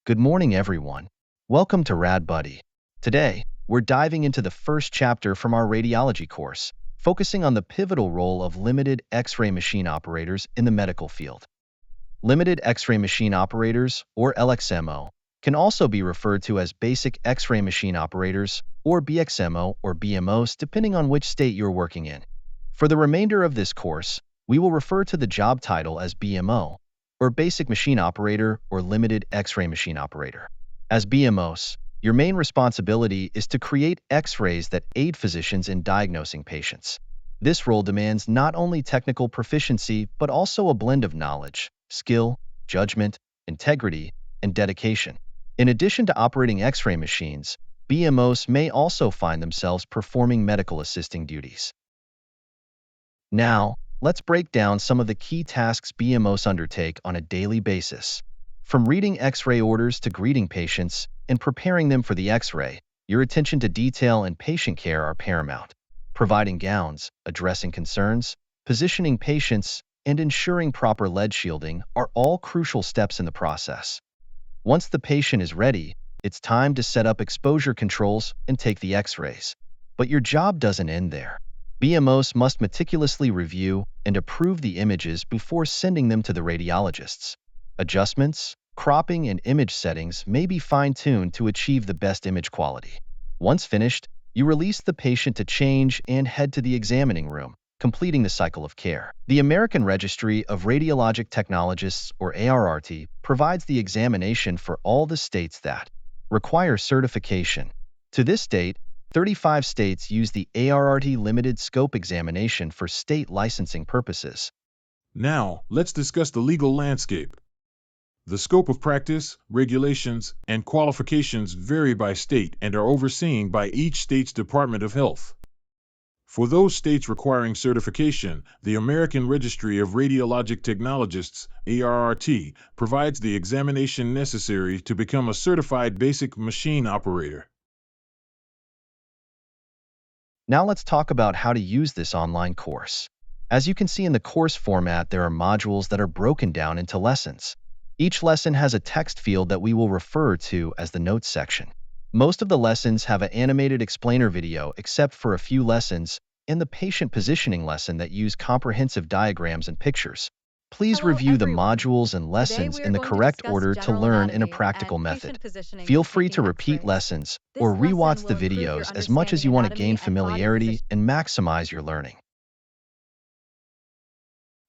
Good morning, everyone. Welcome to Rad Buddy. Today, we're diving into the first chapter from our radiology course, focusing on the pivotal role of limited X-ray machine operators in the medical field. Limited X-ray machine operators, or LXMO, can also be referred to as basic X-ray machine operators, or BXMO or BMOs, depending on which state you're working in. For the remainder of this course, we will refer to the job title as BMO, or Basic Machine Operator or Limited X-ray Machine Operator. As BMOs, your main responsibility is to create X-rays that aid physicians in diagnosing patients. This role demands not only technical proficiency, but also a blend of knowledge, skill, judgment, integrity, and dedication. In addition to operating X-ray machines, BMOs may also find themselves performing medical assisting duties. Now, let's break down some of the key tasks BMOs undertake on a daily basis. From reading X-ray orders to greeting patients and preparing them for the X-ray, your attention to detail and patient care are paramount. Providing gowns, addressing concerns, positioning patients, and ensuring proper lead shielding are all crucial steps in the process. Once the patient is ready, it's time to set up exposure controls and take the X-rays. But your job doesn't end there. BMOs must meticulously review and approve the images before sending them to the radiologists. Adjustments, cropping, and image settings may be fine-tuned to achieve the best image quality. Once finished, you release the patient to change and head to the examining room, completing the cycle of care. The American Registry of Radiologic Technologists, or ARRT, provides the examination for all the states that require certification. To this date, 35 states use the ARRT limited scope examination for state licensing purposes. Now, let's discuss the legal landscape. The scope of practice, regulations, and qualifications vary by state and are overseen by each state's Department of Health. For those states requiring certification, the American Registry of Radiologic Technologists, ARRT, provides the examination necessary to become a certified basic machine operator. Now let's talk about how to use this online course. As you can see in the course format, there are modules that are broken down into lessons. Each lesson has a text field that we will refer to as the notes section. Most of the lessons have an animated explainer video except for a few lessons and the patient positioning lesson that use comprehensive diagrams and pictures. Please review the modules and lessons in the correct order to learn in a practical method. Feel free to repeat lessons or rewatch the videos as much as you want to gain familiarity and maximize your learning.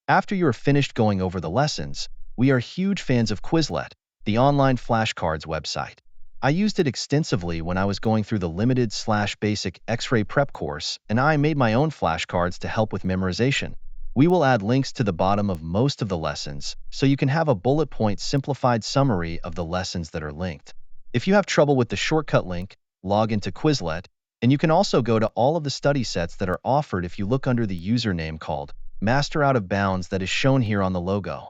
After you are finished going over the lessons, we are huge fans of Quizlet, the online flashcards website. I used it extensively when I was going through the limited/basic X-ray prep course, and I made my own flashcards to help with memorization. We will add links to the bottom of most of the lessons, so you can have a bullet point simplified summary of the lessons that are linked. If you have trouble with the shortcut link, log into Quizlet, and you can also go to all of the study sets that are offered if you look under the username called Master Out of Bounds that is shown here on the logo.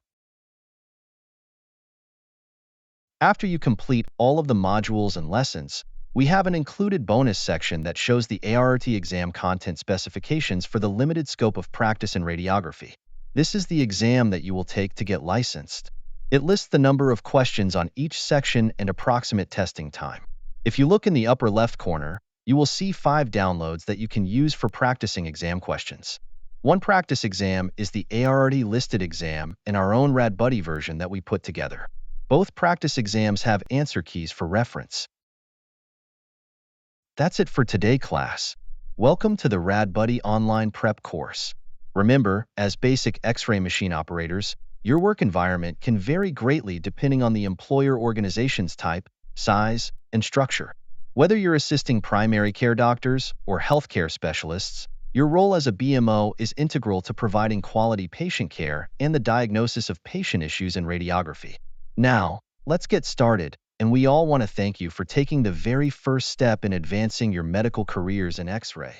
After you complete all of the modules and lessons, we have an included bonus section that shows the ARRT exam content specifications for the limited scope of practice in radiography. This is the exam that you will take to get licensed. It lists the number of questions on each section and approximate testing time. If you look in the upper left corner, you will see 5 downloads that you can use for practicing exam questions. One practice exam is the ARRT listed exam and our own Rad Buddy version that we put together. Both practice exams have answer keys for reference. That's it for today, class. Welcome to the Rad Buddy online prep course. Remember, as basic X-ray machine operators, your work environment can vary greatly depending on the employer organization's type, size, and structure. Whether you're assisting primary care doctors or healthcare specialists, your role as a BMO is integral to providing quality patient care and the diagnosis of patient issues in radiography. Now, let's get started, and we all want to thank you for taking the very first step in advancing your medical careers in X-ray.